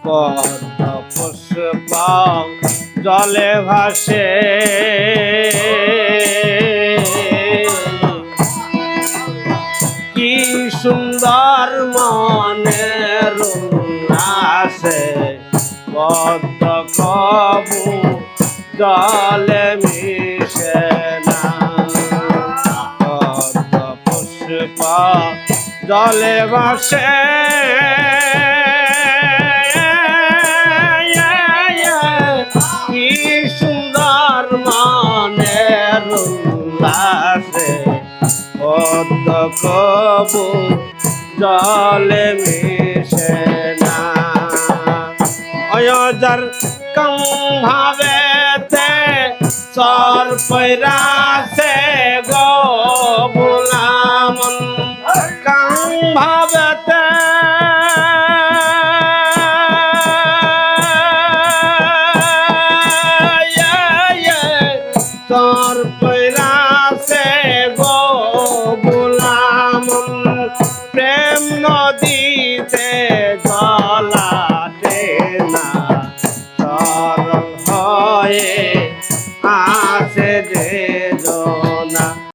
পদ্ম পুষ্প জলে ভাসে কি সুন্দর মনের উল্লাসে পদ্ম কবু জলে মিশে না পদ্ম পুষ্প জলে ভাসে কি সুন্দর মনের উল্লাসে পদ্ম কবু জলে মিশে না অয়োধ্যার কম ভাবেতে সর পৈরাসে গো ভোলামন কম ভাবেতে সর